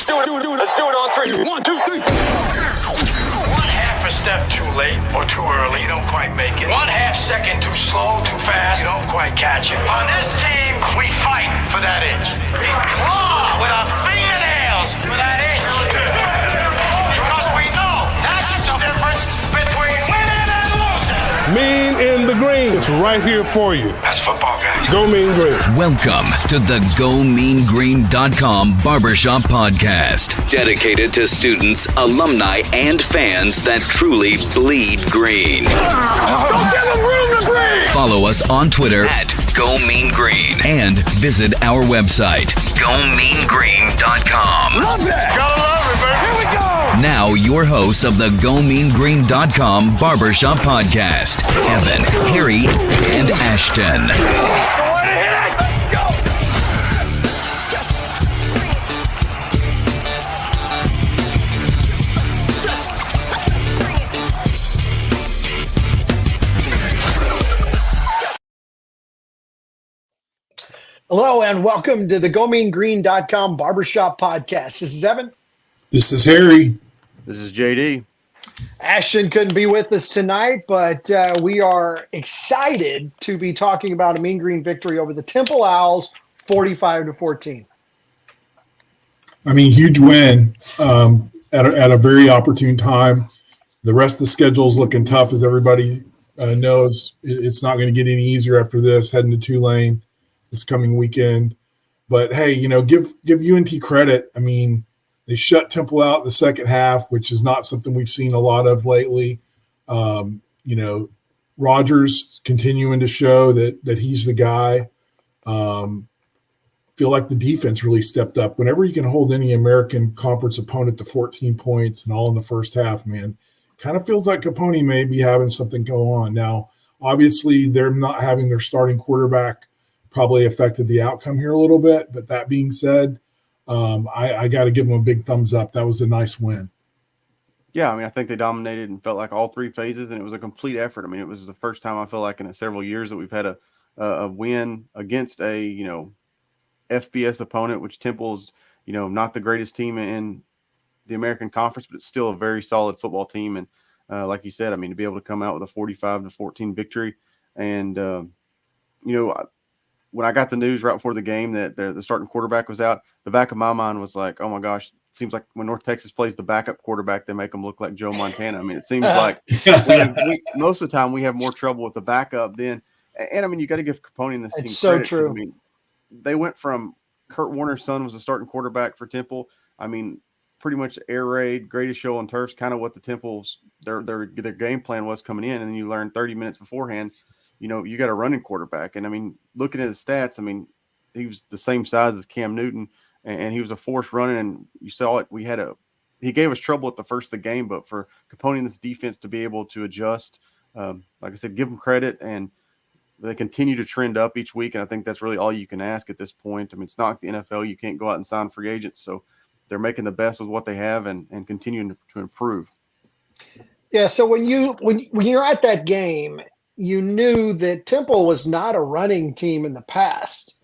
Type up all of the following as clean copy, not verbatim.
Let's do it. Let's do it on three. 1, 2, 3. 1/2 a step too late or too early, you don't quite make it. 1/2 second too slow, too fast, you don't quite catch it. On this team, we fight for that inch. We claw with our fingernails for that inch. Because we know that's the difference between winning and losing. Mean in the Green. It's right here for you. That's football, guys. Go Mean Green. Welcome to the GoMeanGreen.com Barbershop Podcast, dedicated to students, alumni, and fans that truly bleed green. Don't give them room to breathe. Follow us on Twitter at GoMeanGreen and visit our website, GoMeanGreen.com. Love that. Gotta love it, baby. Here we go. Now, your hosts of the GoMeanGreen.com Barbershop Podcast, Evan, Harry, and Ashton. Hello and welcome to the GoMeanGreen.com Barbershop Podcast. This is Evan. This is Harry. This is JD. Ashton couldn't be with us tonight, but we are excited to be talking about a Mean Green victory over the Temple Owls, 45-14. I mean, huge win at a very opportune time. The rest of the schedule is looking tough, as everybody knows. It's not going to get any easier after this, heading to Tulane this coming weekend. But, hey, you know, give UNT credit. I mean, they shut Temple out in the second half, which is not something we've seen a lot of lately. You know, Rogers continuing to show that he's the guy. Feel like the defense really stepped up. Whenever you can hold any American Conference opponent to 14 points and all in the first half, man, kind of feels like Capone may be having something go on. Now, obviously, they're not having their starting quarterback probably affected the outcome here a little bit. But that being said, I got to give them a big thumbs up. That was a nice win. Yeah, I mean, I think they dominated and felt like all three phases, and it was a complete effort. I mean, it was the first time I feel like in several years that we've had a win against a, you know, FBS opponent, which Temple's, you know, not the greatest team in the American Conference, but it's still a very solid football team. And like you said, I mean, to be able to come out with a 45-14 victory, and you know, when I got the news right before the game that the starting quarterback was out, the back of my mind was like, oh my gosh, it seems like when North Texas plays the backup quarterback, they make them look like Joe Montana. I mean, it seems like most of the time we have more trouble with the backup than, and I mean, you got to give Capone and this team It's so credit. true. I mean, they went from Kurt Warner's son was the starting quarterback for Temple. I mean, pretty much air raid, greatest show on turf, kind of what the Temple's their game plan was coming in, and then you learn 30 minutes beforehand, you know, you got a running quarterback. And I mean, looking at his stats, I mean, he was the same size as Cam Newton, and he was a force running, and you saw it. He gave us trouble at the first of the game, but for Capone and this defense to be able to adjust, like I said, give them credit, and they continue to trend up each week. And I think that's really all you can ask at this point. I mean, it's not the NFL. You can't go out and sign free agents. So they're making the best with what they have and continuing to improve. Yeah, so when you're at that game, you knew that Temple was not a running team in the past.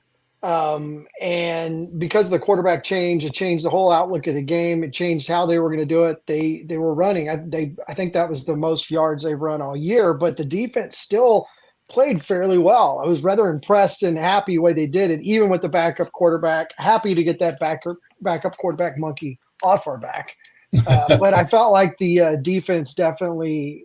And because of the quarterback change, it changed the whole outlook of the game. It changed how they were going to do it. They were running. I think that was the most yards they've run all year, but the defense still played fairly well. I was rather impressed and happy the way they did it, even with the backup quarterback. Happy to get that backup quarterback monkey off our back. But I felt like the defense definitely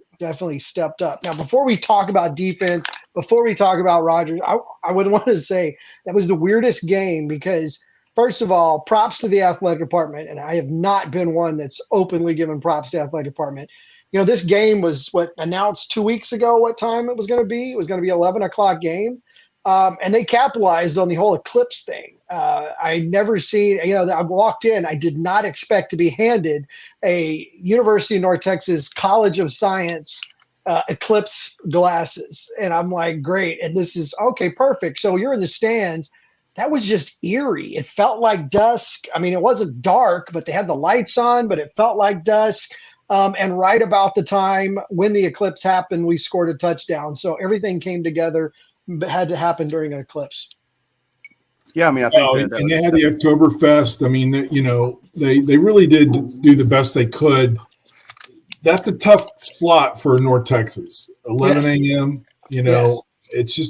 stepped up. Now, before we talk about defense, before we talk about Rogers, I would want to say that was the weirdest game because, first of all, props to the athletic department, and I have not been one that's openly given props to the athletic department. You know, this game was announced 2 weeks ago what time it was going to be. It was going to be 11 o'clock game. And they capitalized on the whole eclipse thing. I never seen, you know, I walked in, I did not expect to be handed a University of North Texas College of Science eclipse glasses. And I'm like, great. And this is, okay, perfect. So you're in the stands. That was just eerie. It felt like dusk. I mean, it wasn't dark, but they had the lights on, but it felt like dusk. And right about the time when the eclipse happened, we scored a touchdown. So everything came together, had to happen during an eclipse. Yeah, I mean, I think and they had the Oktoberfest. I mean, they really did do the best they could. That's a tough slot for North Texas. 11 a.m.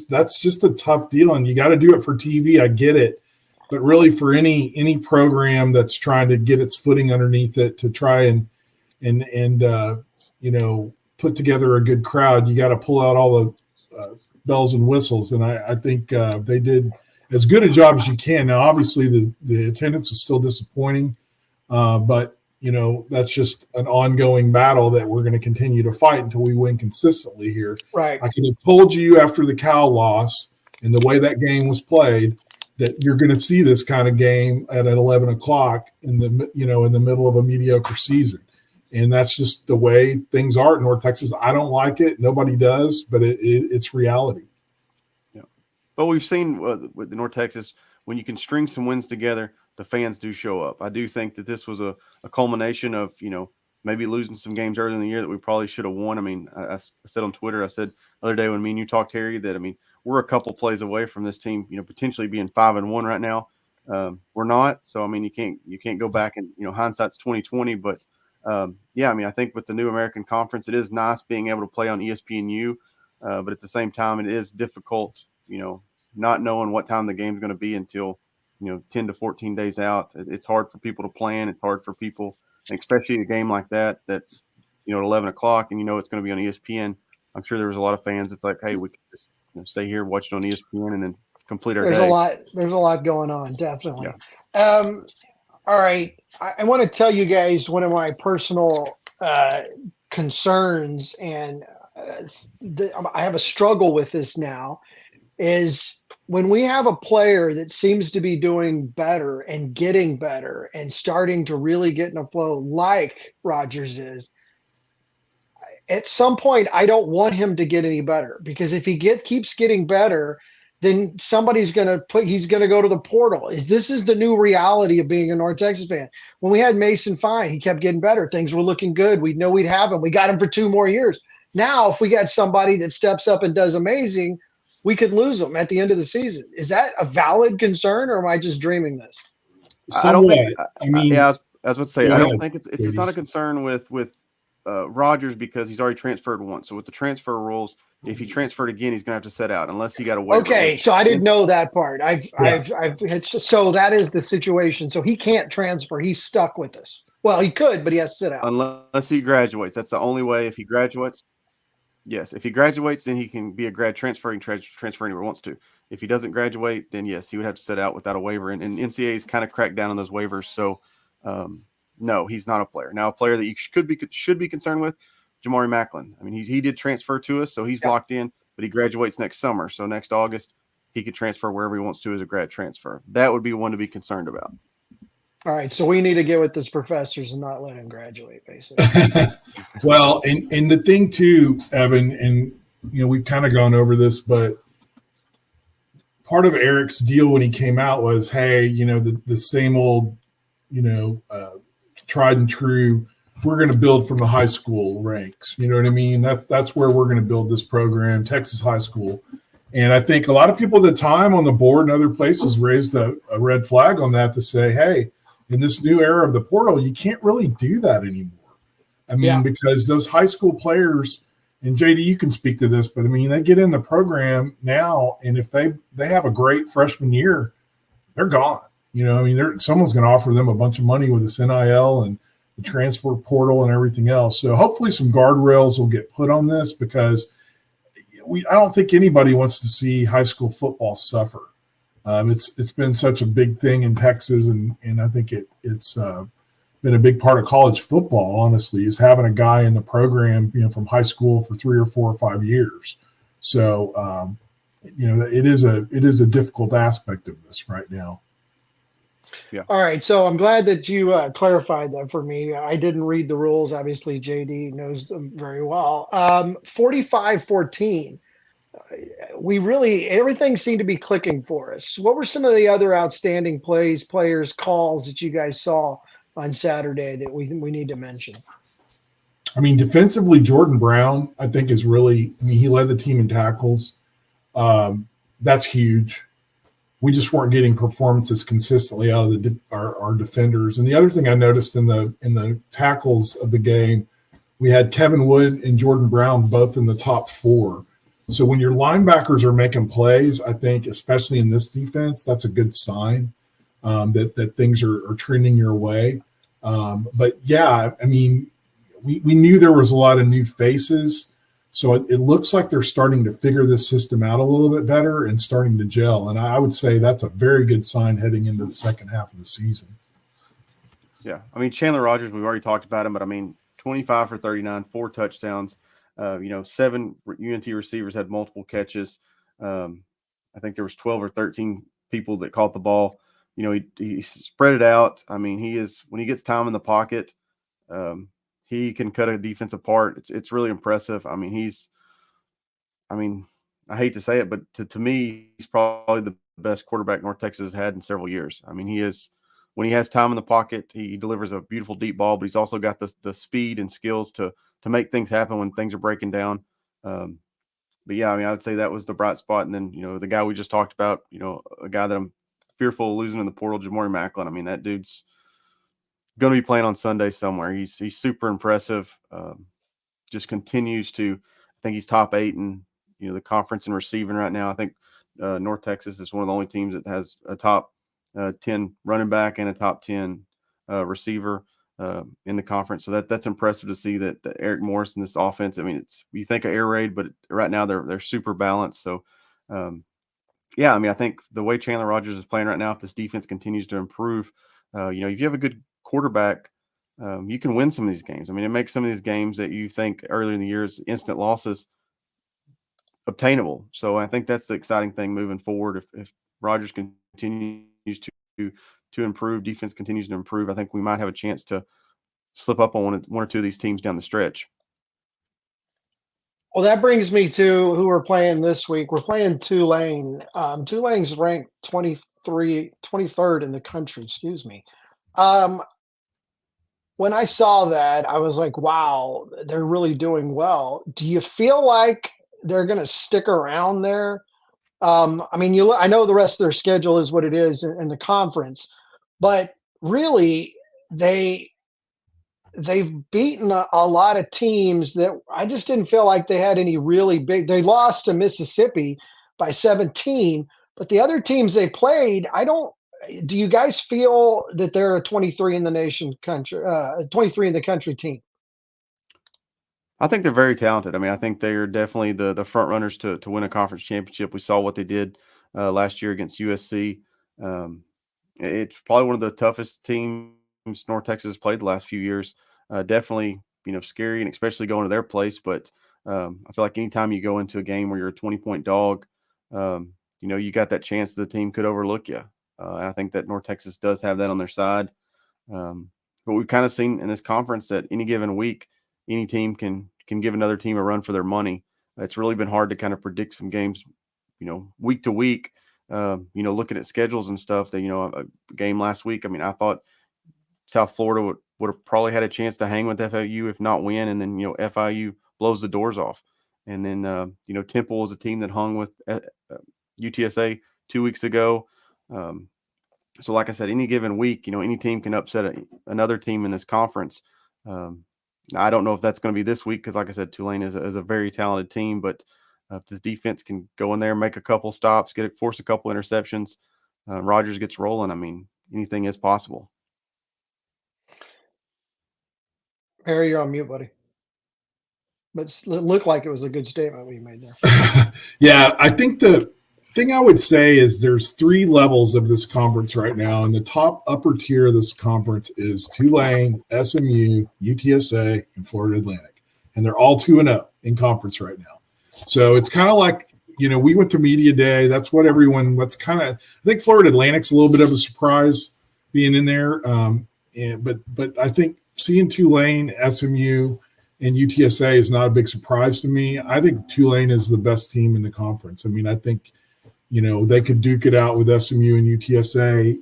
That's just a tough deal, and you got to do it for TV. I get it, but really for any program that's trying to get its footing underneath it to try and put together a good crowd, you got to pull out all the bells and whistles. And I think they did as good a job as you can. Now, obviously, the attendance is still disappointing, but that's just an ongoing battle that we're going to continue to fight until we win consistently here. Right. I could have told you after the Cal loss and the way that game was played that you're going to see this kind of game at 11 o'clock in the middle of a mediocre season. And that's just the way things are at North Texas. I don't like it. Nobody does, but it's reality. Yeah. But we've seen with North Texas, when you can string some wins together, the fans do show up. I do think that this was a culmination of, maybe losing some games early in the year that we probably should have won. I mean, I said on Twitter, I said the other day when me and you talked, Harry, that, I mean, we're a couple plays away from this team, potentially being 5-1 right now. We're not. So, I mean, you can't go back and, hindsight's 20/20, but I mean, I think with the new American Conference, it is nice being able to play on ESPNU, but at the same time, it is difficult, not knowing what time the game's going to be until, 10 to 14 days out. It's hard for people to plan. It's hard for people, especially a game like that that's, at 11 o'clock and it's going to be on ESPN. I'm sure there was a lot of fans. It's like, hey, we could just stay here, watch it on ESPN, and then complete our day. There's a lot going on, definitely. Yeah. All right. I want to tell you guys one of my personal concerns, and I have a struggle with this now, is when we have a player that seems to be doing better and getting better and starting to really get in a flow like Rogers is, at some point, I don't want him to get any better, because if he keeps getting better, then somebody's he's going to go to the portal. This is the new reality of being a North Texas fan. When we had Mason Fine, he kept getting better. Things were looking good. We know we'd have him. We got him for 2 more years. Now, if we got somebody that steps up and does amazing, we could lose them at the end of the season. Is that a valid concern, or am I just dreaming this? I don't think. I mean, I was about to say, I don't think it's not a concern with Rogers, because he's already transferred once. So with the transfer rules, if he transferred again, he's going to have to sit out unless he got a waiver. Okay, so I didn't know that part. So that is the situation. So he can't transfer. He's stuck with us. Well, he could, but he has to sit out unless he graduates. That's the only way. If he graduates, yes. If he graduates, then he can be a grad transfer. He can transfer anywhere he wants to. If he doesn't graduate, then yes, he would have to sit out without a waiver. And NCAA's kind of cracked down on those waivers. So, no, he's not a player. Now, a player that you should be concerned with, Jamari Macklin. I mean, he did transfer to us, so he's locked in, but he graduates next summer. So next August, he could transfer wherever he wants to as a grad transfer. That would be one to be concerned about. All right, so we need to get with this professors and not let him graduate, basically. Well, and the thing too, Evan, and we've kind of gone over this, but part of Eric's deal when he came out was, hey, the same old, tried and true. We're going to build from the high school ranks. You know what I mean? That's where we're going to build this program, Texas high school. And I think a lot of people at the time on the board and other places raised a red flag on that to say, hey, in this new era of the portal, you can't really do that anymore. I mean, because those high school players, and JD, you can speak to this, but I mean, they get in the program now, and if they have a great freshman year, they're gone. Someone's going to offer them a bunch of money with this NIL and the transfer portal and everything else. So hopefully some guardrails will get put on this, because I don't think anybody wants to see high school football suffer. It's been such a big thing in Texas, and I think it's been a big part of college football, honestly, is having a guy in the program, from high school for 3 or 4 or 5 years. So, it is a difficult aspect of this right now. Yeah. All right. So I'm glad that you clarified that for me. I didn't read the rules. Obviously, JD knows them very well. 45-14. Everything seemed to be clicking for us. What were some of the other outstanding players, calls that you guys saw on Saturday that we need to mention? I mean, defensively, Jordan Brown, I think, is really – he led the team in tackles. That's huge. we just weren't getting performances consistently out of our defenders. And the other thing I noticed in the tackles of the game, we had Kevin Wood and Jordan Brown both in the top 4. So when your linebackers are making plays, I think, especially in this defense, that's a good sign that things are trending your way. But yeah, I mean, we knew there was a lot of new faces. So it looks like they're starting to figure this system out a little bit better and starting to gel. And I would say that's a very good sign heading into the second half of the season. Yeah. I mean, Chandler Rogers, we've already talked about him, but I mean, 25 for 39, 4 touchdowns. 7 UNT receivers had multiple catches. I think there was 12 or 13 people that caught the ball. He spread it out. I mean, when he gets time in the pocket, he can cut a defense apart. It's really impressive. I mean, I hate to say it, but to me, he's probably the best quarterback North Texas has had in several years. I mean, when he has time in the pocket, he delivers a beautiful deep ball, but he's also got the speed and skills to make things happen when things are breaking down. But yeah, I mean, I would say that was the bright spot. And then, the guy we just talked about, a guy that I'm fearful of losing in the portal, Jamori Macklin. I mean, that dude's going to be playing on Sunday somewhere. He's super impressive. Just continues to, I think he's top 8 in, the conference in receiving right now. I think North Texas is one of the only teams that has a top 10 running back and a top 10 receiver in the conference. So that's impressive to see that Eric Morris in this offense. I mean, you think of air raid, but right now they're super balanced. So yeah, I mean, I think the way Chandler Rogers is playing right now, if this defense continues to improve, if you have a good quarterback, you can win some of these games. I mean, it makes some of these games that you think earlier in the year is instant losses obtainable. So I think that's the exciting thing moving forward. If Rogers continues to improve, defense continues to improve, I think we might have a chance to slip up on one or two of these teams down the stretch. Well, that brings me to who we're playing this week. We're playing Tulane. Tulane's ranked 23rd in the country, excuse me. When I saw that, I was like, wow, they're really doing well. Do you feel like they're going to stick around there? I mean, I know the rest of their schedule is what it is in the conference, but really they've beaten a lot of teams that I just didn't feel like they had any really big. They lost to Mississippi by 17, but the other teams they played, do you guys feel that they're a 23 in the country team? I think they're very talented. I mean, I think they are definitely the front runners to win a conference championship. We saw what they did last year against USC. It's probably one of the toughest teams North Texas has played the last few years. Definitely, scary, and especially going to their place. But I feel like anytime you go into a game where you're a 20-point dog, you got that chance the team could overlook you. And I think that North Texas does have that on their side. But we've kind of seen in this conference that any given week, any team can give another team a run for their money. It's really been hard to kind of predict some games, week to week. Looking at schedules and stuff. That a game last week. I mean, I thought South Florida would have probably had a chance to hang with FIU, if not win, and then FIU blows the doors off. And then Temple was a team that hung with UTSA 2 weeks ago. So like I said, any given week, any team can upset another team in this conference. I don't know if that's going to be this week because, like I said, Tulane is a very talented team. But if the defense can go in there, make a couple stops, force a couple interceptions, Rogers gets rolling. I mean, anything is possible. Harry, you're on mute, buddy. But it looked like it was a good statement we made there. Yeah, I think the thing I would say is there's 3 levels of this conference right now, and the top upper tier of this conference is Tulane, SMU, UTSA, and Florida Atlantic, and they're all 2-0 in conference right now. So it's kind of like we went to media day. That's what everyone. I think Florida Atlantic's a little bit of a surprise being in there, but I think seeing Tulane, SMU, and UTSA is not a big surprise to me. I think Tulane is the best team in the conference. I mean, I think. They could duke it out with SMU and UTSA,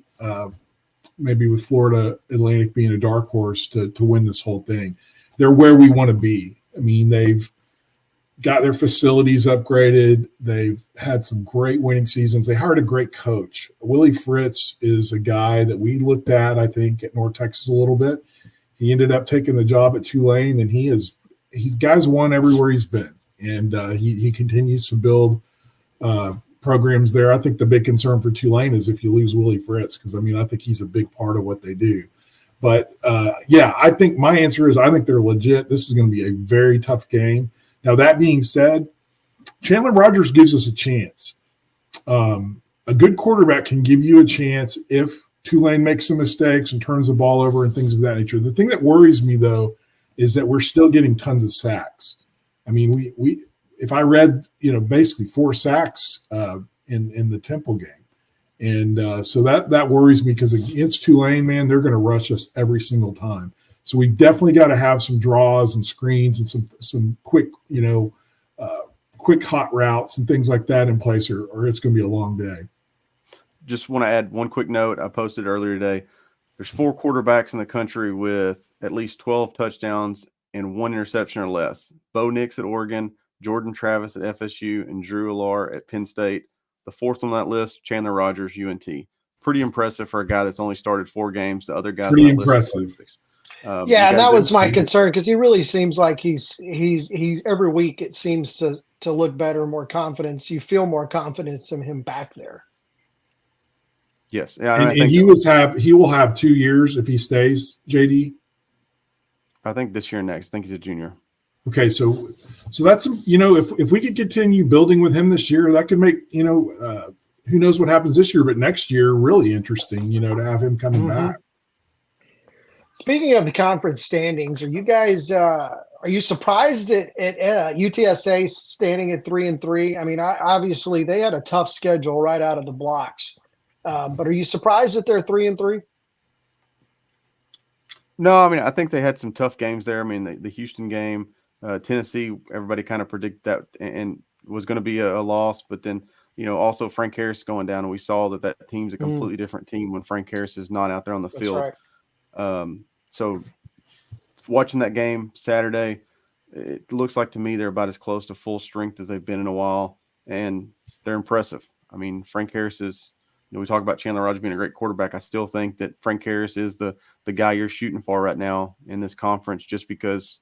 maybe with Florida Atlantic being a dark horse to win this whole thing. They're where we want to be. I mean, they've got their facilities upgraded. They've had some great winning seasons. They hired a great coach. Willie Fritz is a guy that we looked at, I think, at North Texas a little bit. He ended up taking the job at Tulane, and he's guys won everywhere he's been. And he continues to build programs there. I think the big concern for Tulane is if you lose Willie Fritz, because, I think he's a big part of what they do. But, I think my answer is I think they're legit. This is going to be a very tough game. Now, that being said, Chandler Rogers gives us a chance. A good quarterback can give you a chance if Tulane makes some mistakes and turns the ball over and things of that nature. The thing that worries me, though, is that we're still getting tons of sacks. We if I read, basically 4 sacks in the Temple game. And so that worries me because against Tulane, man, they're going to rush us every single time. So we've definitely got to have some draws and screens and some quick, quick hot routes and things like that in place, or it's going to be a long day. Just want to add one quick note. I posted earlier today. There's 4 quarterbacks in the country with at least 12 touchdowns and 1 interception or less. Bo Nix at Oregon, Jordan Travis at FSU, and Drew Allar at Penn State. The 4th on that list, Chandler Rogers, UNT. Pretty impressive for a guy that's only started 4 games. The other guys pretty impressive. And that was my concern because he really seems like he's every week it seems to look better, more confidence. You feel more confidence in him back there. Yes, yeah, and he will have 2 years if he stays. JD, I think this year and next. I think he's a junior. Okay, so that's if we could continue building with him this year, that could make who knows what happens this year, but next year really interesting. To have him coming back. Speaking of the conference standings, are you guys are you surprised at UTSA standing at 3-3? Obviously they had a tough schedule right out of the blocks, but are you surprised that they're 3-3? No, I think they had some tough games there. The Houston game, Tennessee, everybody kind of predicted that and was going to be a loss, but then also Frank Harris going down, and we saw that team's a completely different team when Frank Harris is not out there on the field. Right. So watching that game Saturday, it looks like to me they're about as close to full strength as they've been in a while, and they're impressive. Frank Harris is, we talk about Chandler Rogers being a great quarterback. I still think that Frank Harris is the guy you're shooting for right now in this conference just because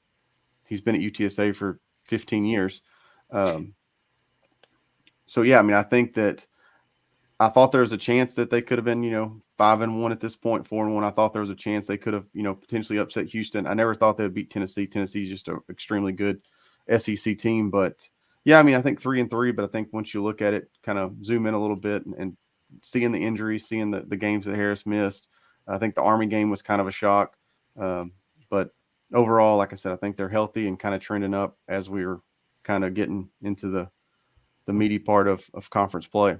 he's been at UTSA for 15 years. I think that I thought there was a chance that they could have been, 5-1 at this point, 4-1. I thought there was a chance they could have, potentially upset Houston. I never thought they would beat Tennessee. Tennessee's just an extremely good SEC team. But, I think 3-3. But I think once you look at it, kind of zoom in a little bit and seeing the injuries, seeing the games that Harris missed, I think the Army game was kind of a shock. But overall, like I said, I think they're healthy and kind of trending up as we were kind of getting into the meaty part of conference play.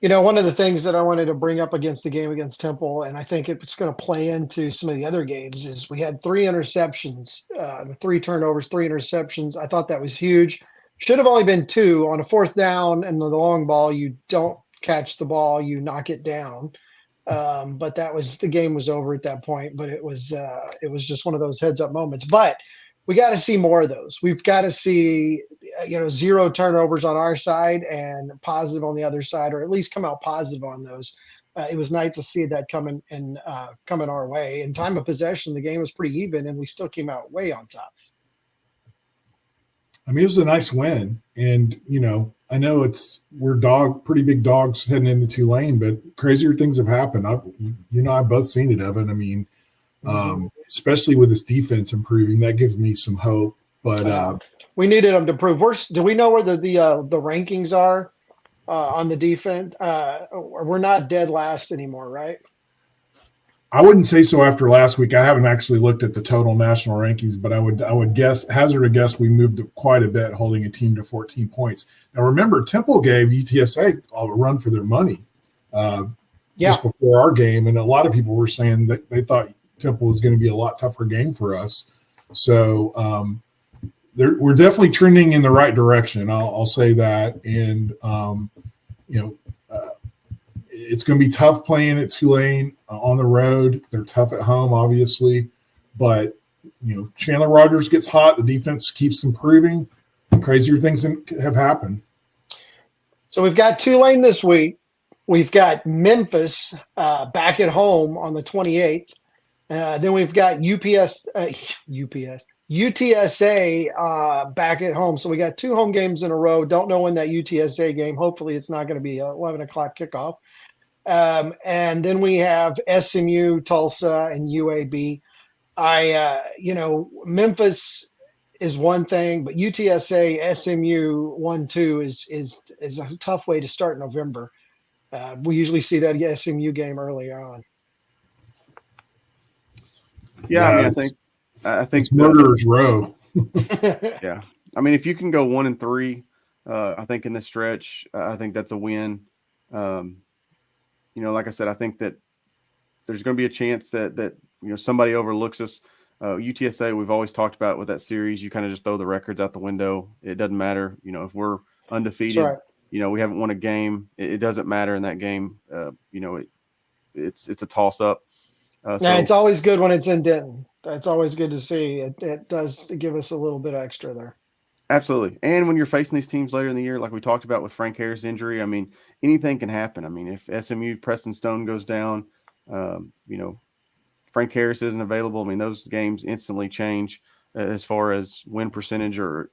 One of the things that I wanted to bring up against the game against Temple, and I think it's going to play into some of the other games, is we had 3 interceptions, 3 turnovers, 3 interceptions. I thought that was huge. Should have only been 2 on a 4th down, and the long ball, you don't catch the ball, you knock it down. But the game was over at that point, but it was just one of those heads up moments. But we got to see more of those. We've got to see, 0 turnovers on our side and positive on the other side, or at least come out positive on those. It was nice to see that coming our way. In time of possession, the game was pretty even, and we still came out way on top. It was a nice win, and I know we're pretty big dogs heading into Tulane, but crazier things have happened. I've both seen it, Evan. Especially with this defense improving, that gives me some hope. But we needed them to improve. Do we know where the rankings are on the defense? We're not dead last anymore, right? I wouldn't say so after last week. I haven't actually looked at the total national rankings, but I would hazard a guess we moved quite a bit, holding a team to 14 points. Now remember, Temple gave UTSA a run for their money just before our game, and a lot of people were saying that they thought Temple was going to be a lot tougher game for us. So we're definitely trending in the right direction. I'll say that, and it's going to be tough playing at Tulane on the road. They're tough at home, obviously, but Chandler Rogers gets hot. The defense keeps improving. crazier things have happened. So we've got Tulane this week. We've got Memphis back at home on the 28th. Then we've got UTSA back at home. So we got 2 home games in a row. Don't know when that UTSA game. Hopefully it's not going to be 11 o'clock kickoff. And then we have SMU, Tulsa, and UAB. Memphis is one thing, but UTSA, SMU 1-2 is a tough way to start November. We usually see that SMU game early on. Yeah, I think it's murderer's row. Yeah, I mean, if you can go 1-3, I think in this stretch, I think that's a win. Like I said, I think that there's going to be a chance that somebody overlooks us. UTSA, we've always talked about with that series, you kind of just throw the records out the window. It doesn't matter, if we're undefeated. Right. We haven't won a game. It doesn't matter in that game. It's a toss up. It's always good when it's in Denton. That's always good to see. It does give us a little bit extra there. Absolutely. And when you're facing these teams later in the year, like we talked about with Frank Harris' injury, I mean, anything can happen. I mean, if SMU, Preston Stone goes down, Frank Harris isn't available. I mean, those games instantly change as far as win percentage or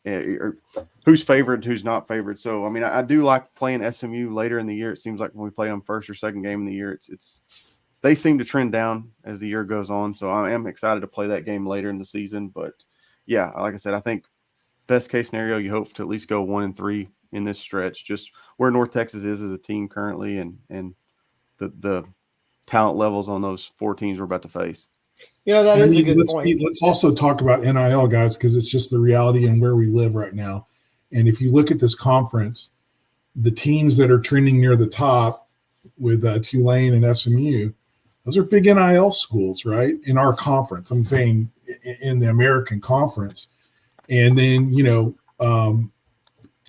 who's favored, who's not favored. So, I mean, I do like playing SMU later in the year. It seems like when we play them first or second game in the year, they seem to trend down as the year goes on. So I am excited to play that game later in the season. But yeah, like I said, I think best case scenario, you hope to at least go 1-3 in this stretch, just where North Texas is as a team currently and the talent levels on those 4 teams we're about to face. That is a good point. Let's also talk about NIL, guys, because it's just the reality and where we live right now. And if you look at this conference, the teams that are trending near the top with Tulane and SMU, those are big NIL schools, right? In our conference, I'm saying in the American Conference. And then, you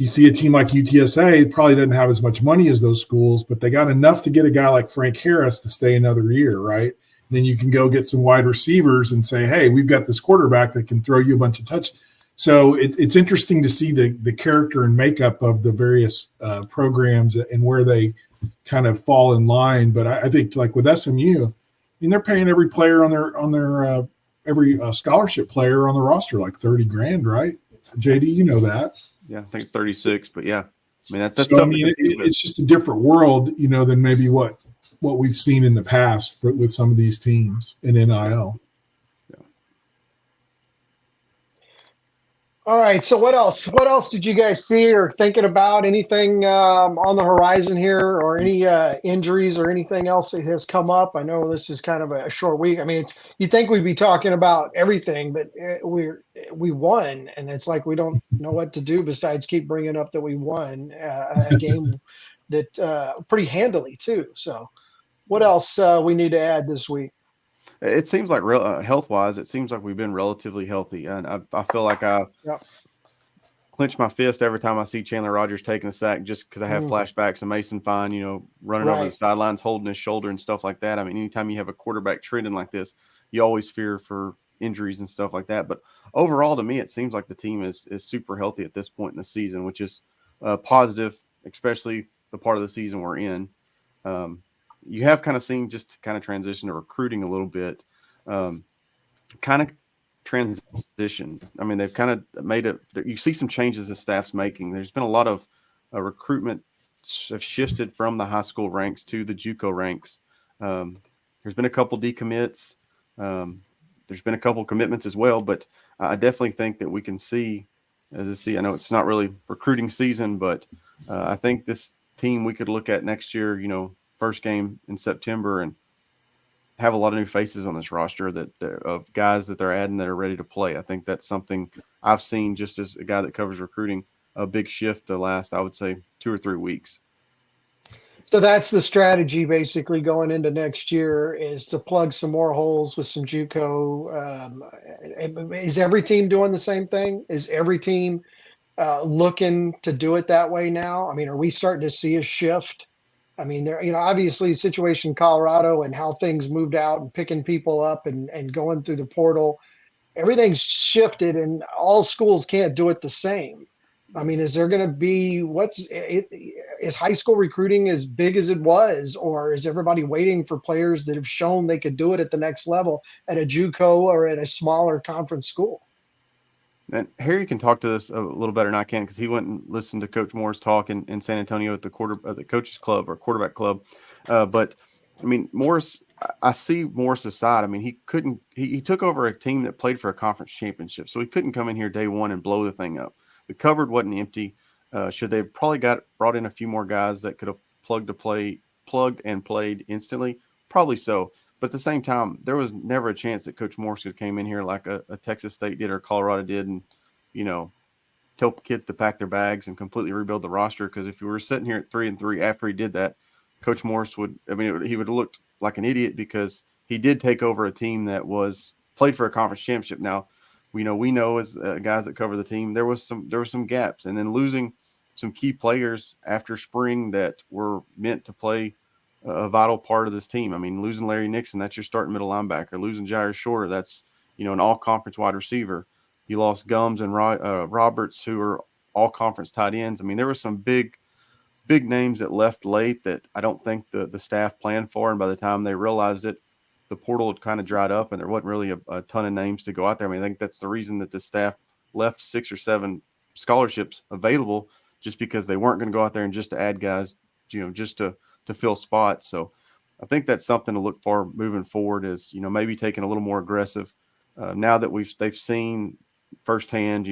see a team like UTSA, it probably doesn't have as much money as those schools, but they got enough to get a guy like Frank Harris to stay another year, right? Then you can go get some wide receivers and say, hey, we've got this quarterback that can throw you a bunch of touchdowns. So it's interesting to see the character and makeup of the various programs and where they kind of fall in line. But I think like with SMU, I mean, they're paying every player on their every scholarship player on the roster like $30,000, right? JD, you know that. Yeah, I think it's 36, but yeah, I mean that's so, it's just a different world, than maybe what we've seen in the past with some of these teams in NIL. All right. So what else? What else did you guys see or thinking about? Anything on the horizon here, or any injuries or anything else that has come up? I know this is kind of a short week. I mean, you'd think we'd be talking about everything, but we won, and it's like we don't know what to do besides keep bringing up that we won a game that pretty handily too. So, what else we need to add this week? It seems like health-wise, it seems like we've been relatively healthy, and I feel like I clench my fist every time I see Chandler Rogers taking a sack, just because I have flashbacks of Mason Fine, running over the sidelines, holding his shoulder and stuff like that. I mean, anytime you have a quarterback trending like this, you always fear for injuries and stuff like that. But overall, to me, it seems like the team is super healthy at this point in the season, which is positive, especially the part of the season we're in. You have kind of seen, just to kind of transition to recruiting a little bit, kind of transition. I mean, they've kind of made it. You see some changes the staff's making. There's been a lot of recruitment have shifted from the high school ranks to the JUCO ranks. There's been a couple decommits. There's been a couple commitments as well, but I definitely think that we can see, I know it's not really recruiting season, but I think this team we could look at next year, first game in September, and have a lot of new faces on this roster of guys that they're adding that are ready to play. I think that's something I've seen, just as a guy that covers recruiting, a big shift the last, I would say, 2 or 3 weeks. So that's the strategy basically going into next year, is to plug some more holes with some JUCO. Is every team doing the same thing? Is every team looking to do it that way now? I mean, are we starting to see a shift? I mean, there, obviously situation in Colorado and how things moved out and picking people up and going through the portal, everything's shifted, and all schools can't do it the same. I mean, is there going to be is high school recruiting as big as it was, or is everybody waiting for players that have shown they could do it at the next level at a JUCO or at a smaller conference school? And Harry can talk to this a little better than I can because he went and listened to Coach Moore's talk in San Antonio at the coaches club or quarterback club. But I mean, Morris, I see Morris's side. I mean, he took over a team that played for a conference championship, so he couldn't come in here day one and blow the thing up. The cupboard wasn't empty. Should they have probably brought in a few more guys that could have plugged and played instantly? Probably so. But at the same time, there was never a chance that Coach Morris could came in here like a Texas State did or Colorado did and, tell kids to pack their bags and completely rebuild the roster. Because if you were sitting here at 3-3 after he did that, Coach Morris he would have looked like an idiot because he did take over a team that played for a conference championship. Now, we know as guys that cover the team, there was some gaps, and then losing some key players after spring that were meant to play a vital part of this team. I mean, losing Larry Nixon, that's your starting middle linebacker. Losing Jair Shorter, that's an all-conference wide receiver. You lost Gums and Roberts, who are all-conference tight ends. I mean, there were some big names that left late that I don't think the staff planned for, and by the time they realized it, the portal had kind of dried up, and there wasn't really a ton of names to go out there. I mean, I think that's the reason that the staff left 6 or 7 scholarships available, just because they weren't going to go out there and just to add guys, just to fill spots. So I think that's something to look for moving forward is, maybe taking a little more aggressive now that they've seen firsthand,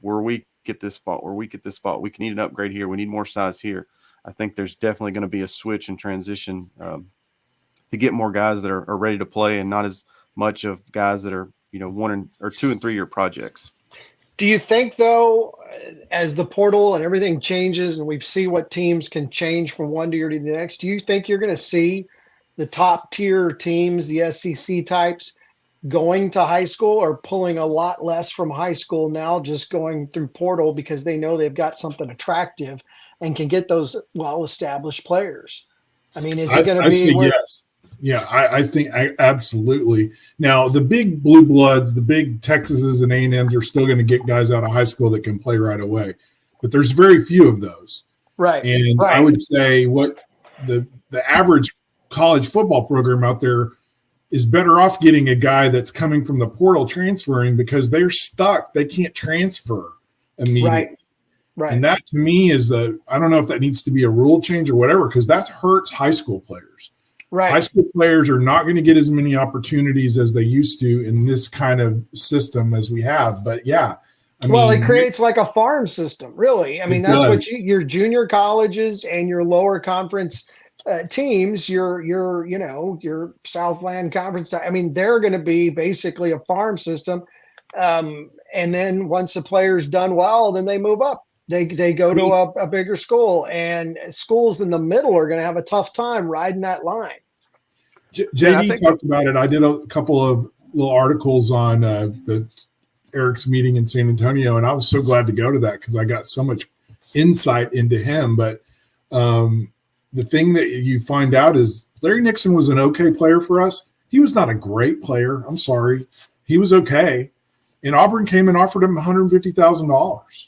we're weak at this spot, we can need an upgrade here. We need more size here. I think there's definitely going to be a switch and transition to get more guys that are ready to play and not as much of guys that are, 1 or 2 and 3 year projects. Do you think, though, as the portal and everything changes and we see what teams can change from one year to the next, do you think you're going to see the top tier teams, the SEC types, going to high school or pulling a lot less from high school now, just going through portal because they know they've got something attractive and can get those well-established players? I mean, is it going to be yes. Yeah, I think absolutely. Now, the big blue bloods, the big Texases and A&Ms are still going to get guys out of high school that can play right away. But there's very few of those. Right. And I would say what the average college football program out there is better off getting a guy that's coming from the portal transferring because they're stuck. They can't transfer immediately. Right. And that to me is I don't know if that needs to be a rule change or whatever, because that hurts high school players. Right. High school players are not going to get as many opportunities as they used to in this kind of system as we have. But yeah, it creates like a farm system, really. I mean, that's what your junior colleges and your lower conference teams, your Southland Conference. I mean, they're going to be basically a farm system. And then once the player's done well, then they move up. They go to a bigger school, and schools in the middle are going to have a tough time riding that line. JD talked about it. I did a couple of little articles on Eric's meeting in San Antonio, and I was so glad to go to that because I got so much insight into him. But the thing that you find out is Larry Nixon was an okay player for us. He was not a great player. I'm sorry. He was okay. And Auburn came and offered him $150,000.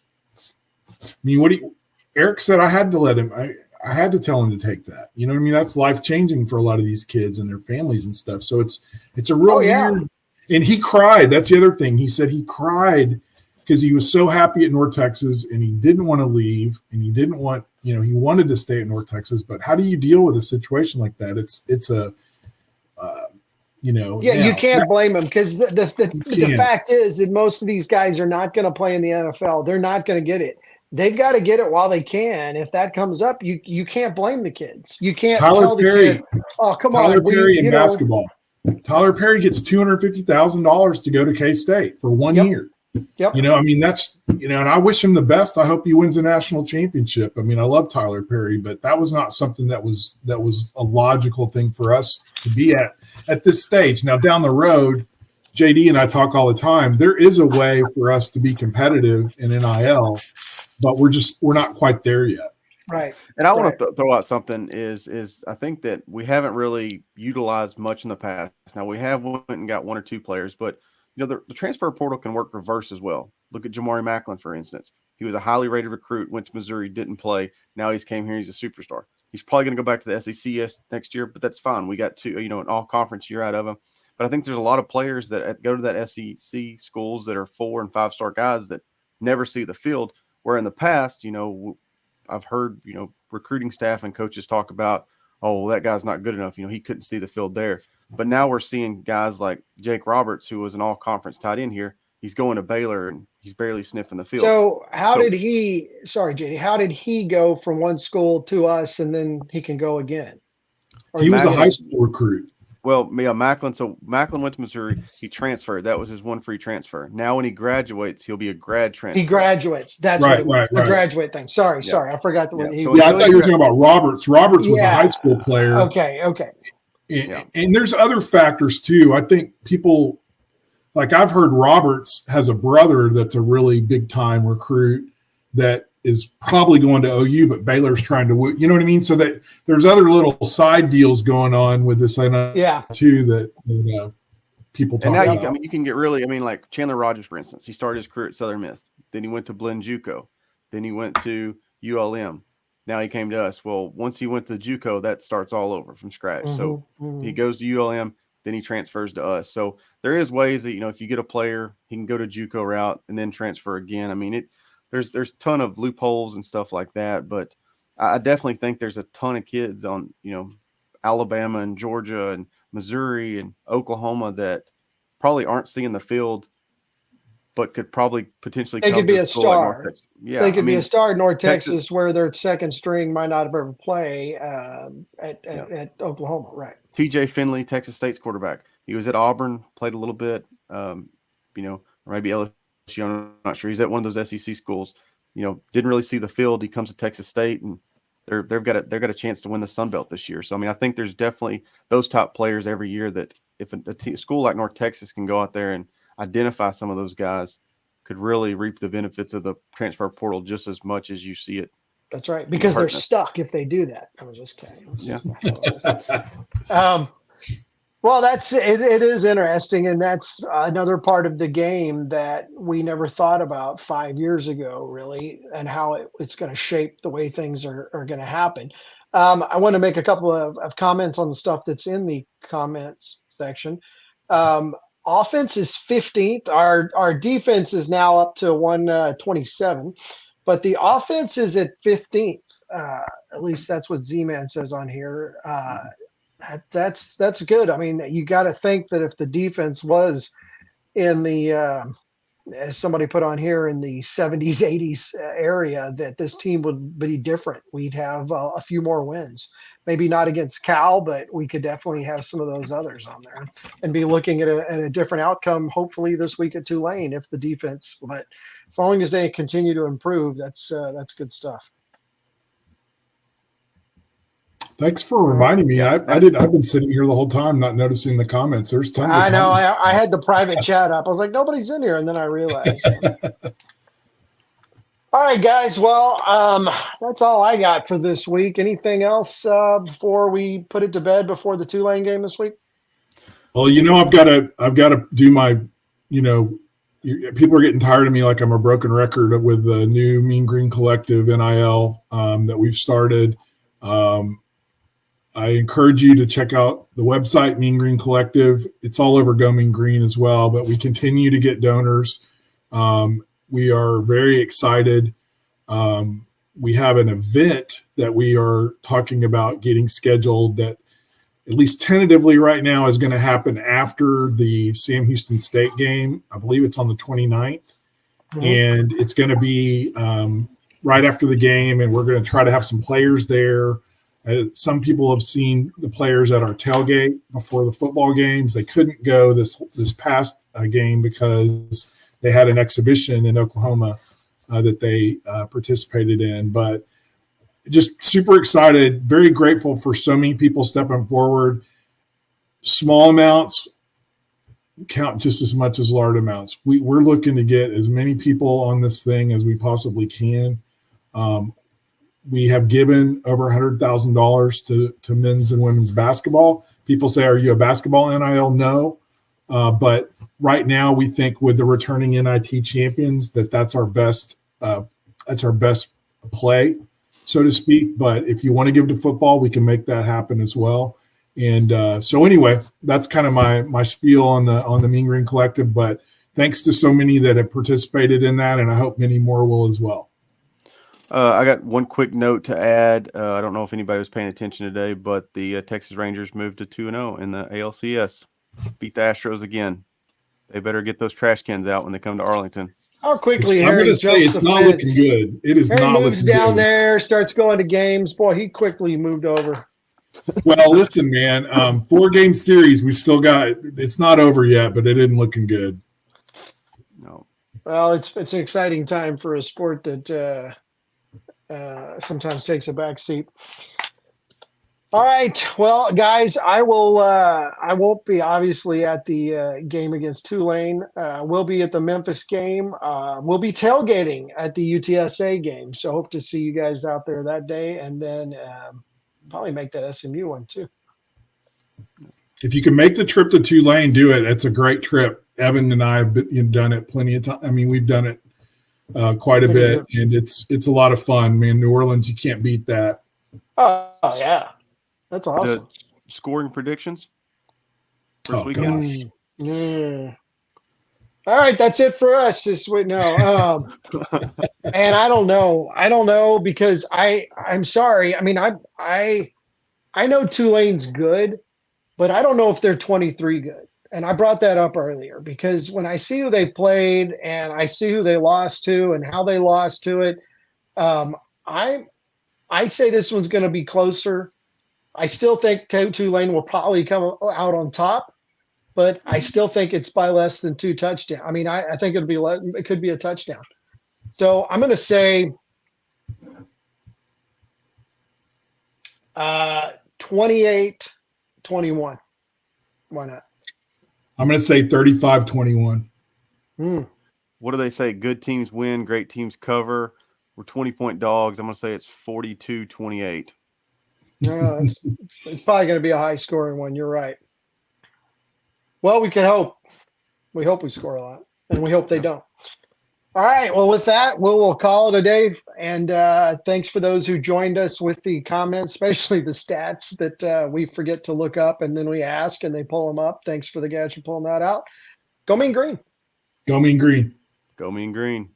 I mean, Eric said I had to let him. I had to tell him to take that. You know what I mean? That's life-changing for a lot of these kids and their families and stuff. So it's a real weird. And he cried. That's the other thing. He said he cried because he was so happy at North Texas and he didn't want to leave and he didn't want, he wanted to stay at North Texas. But how do you deal with a situation like that? It's a you can't blame him because the fact is that most of these guys are not going to play in the NFL. They're not going to get it. They've got to get it while they can. If that comes up, you can't blame the kids. You can't tell the kid, "Oh, come on." Tyler Perry in basketball. Tyler Perry gets $250,000 to go to K-State for 1 year. Yep. That's and I wish him the best. I hope he wins a national championship. I mean, I love Tyler Perry, but that was not something that was a logical thing for us to be at this stage. Now down the road, JD and I talk all the time. There is a way for us to be competitive in NIL, but we're not quite there yet. Right. And I want to throw out something is I think that we haven't really utilized much in the past. Now we have went and got 1 or 2 players, but the transfer portal can work reverse as well. Look at Jamari Macklin, for instance. He was a highly rated recruit, went to Missouri, didn't play. Now he's came here. He's a superstar. He's probably going to go back to the SEC next year, but that's fine. We got an all-conference year out of him. But I think there's a lot of players that go to that SEC schools that are 4- and 5-star guys that never see the field, where in the past, I've heard, recruiting staff and coaches talk about, oh, well, that guy's not good enough. He couldn't see the field there. But now we're seeing guys like Jake Roberts, who was an all-conference tight end here. He's going to Baylor, and he's barely sniffing the field. So how did he go from one school to us, and then he can go again? He was a high school recruit. Well, yeah, Macklin. So Macklin went to Missouri. He transferred. That was his one free transfer. Now when he graduates, he'll be a grad transfer. He graduates. That's right, what it was. right. The graduate thing. Sorry. I forgot the word. Yeah. I thought you were talking about Roberts. Roberts was a high school player. Okay. And there's other factors too. I think people, like I've heard Roberts has a brother that's a really big time recruit that is probably going to OU, but Baylor's trying to, you know what I mean? So that there's other little side deals going on with this too that people talk about. And now you can get really, like Chandler Rogers, for instance, he started his career at Southern Miss. Then he went to Blinn JUCO. Then he went to ULM. Now he came to us. Well, once he went to JUCO, that starts all over from scratch. So he goes to ULM, then he transfers to us. So there is ways that, if you get a player, he can go to JUCO route and then transfer again. There's a ton of loopholes and stuff like that, but I definitely think there's a ton of kids on, Alabama and Georgia and Missouri and Oklahoma that probably aren't seeing the field, but could probably potentially they could be a star. Like yeah, they could be a star in North Texas where their second string might not have ever play at Oklahoma, right? TJ Finley, Texas State's quarterback. He was at Auburn, played a little bit, or maybe LSU. I'm not sure. He's at one of those SEC schools. Didn't really see the field. He comes to Texas State, and they've got a chance to win the Sun Belt this year. So I think there's definitely those top players every year that if a school like North Texas can go out there and identify some of those guys, could really reap the benefits of the transfer portal just as much as you see it. That's right, because they're stuck if they do that. I was just kidding. Well, it is interesting, and that's another part of the game that we never thought about 5 years ago, really, and how it's going to shape the way things are going to happen. I want to make a couple of comments on the stuff that's in the comments section. Offense is 15th. Our defense is now up to 127, but the offense is at 15th. At least that's what Z-Man says on here. That's good. You got to think that if the defense was in the as somebody put on here, in the 70s, 80s area, that this team would be different. We'd have a few more wins. Maybe not against Cal, but we could definitely have some of those others on there and be looking at a different outcome, hopefully this week at Tulane, if the defense. But as long as they continue to improve, that's good stuff. Thanks for reminding me. I've been sitting here the whole time not noticing the comments. There's tons of comments. I know. I had the private chat up. I was like, nobody's in here. And then I realized. All right, guys. Well, that's all I got for this week. Anything else before we put it to bed before the Tulane game this week? Well, I've got to do my, people are getting tired of me like I'm a broken record with the new Mean Green Collective NIL that we've started. I encourage you to check out the website, Mean Green Collective. It's all over Go Mean Green as well, but we continue to get donors. We are very excited. We have an event that we are talking about getting scheduled that at least tentatively right now is going to happen after the Sam Houston State game. I believe it's on the 29th. Mm-hmm. And it's going to be right after the game, and we're going to try to have some players there. Some people have seen the players at our tailgate before the football games. They couldn't go this past game because they had an exhibition in Oklahoma that they participated in. But just super excited, very grateful for so many people stepping forward. Small amounts count just as much as large amounts. We're looking to get as many people on this thing as we possibly can. We have given over $100,000 to men's and women's basketball. People say, are you a basketball NIL? No. But right now we think with the returning NIT champions that's our best best play, so to speak. But if you want to give it to football, we can make that happen as well. And so anyway, that's kind of my spiel on the Mean Green Collective. But thanks to so many that have participated in that, and I hope many more will as well. I got one quick note to add. I don't know if anybody was paying attention today, but the Texas Rangers moved to 2-0 in the ALCS. Beat the Astros again. They better get those trash cans out when they come to Arlington. How quickly I'm Harry going to say jumps it's the not fence. looking good. It is Harry not moves looking down good. there, starts going to games. Boy, he quickly moved over. Well, listen, man, 4-game series. We still got – it's not over yet, but it isn't looking good. No. Well, it's an exciting time for a sport that sometimes takes a back seat. All right. Well, guys, I won't be obviously at the game against Tulane. We'll be at the Memphis game. We'll be tailgating at the UTSA game. So hope to see you guys out there that day, and then probably make that SMU one too. If you can make the trip to Tulane, do it. It's a great trip. Evan and I have done it plenty of time. I mean, we've done it quite a bit, and it's a lot of fun, man. New Orleans, you can't beat that. Oh yeah. That's awesome. Scoring predictions? First Oh, weekend? Yeah. All right, that's it for us this week. No, and I don't know because I'm sorry. I mean, I know Tulane's good, but I don't know if they're 23 good. And I brought that up earlier because when I see who they played and I see who they lost to and how they lost to it, I say this one's going to be closer. I still think Tulane will probably come out on top, but I still think it's by less than 2 touchdowns. I mean, I think it could be a touchdown. So I'm going to say 28-21. Why not? I'm going to say 35-21. What do they say? Good teams win, great teams cover. We're 20-point dogs. I'm going to say it's 42-28. No, it's probably going to be a high-scoring one. You're right. Well, we can hope. We hope we score a lot, and we hope they don't. All right. Well, with that, we'll call it a day. And thanks for those who joined us with the comments, especially the stats that we forget to look up, and then we ask, and they pull them up. Thanks for the guys for pulling that out. Go Mean Green. Go Mean Green. Go Mean Green.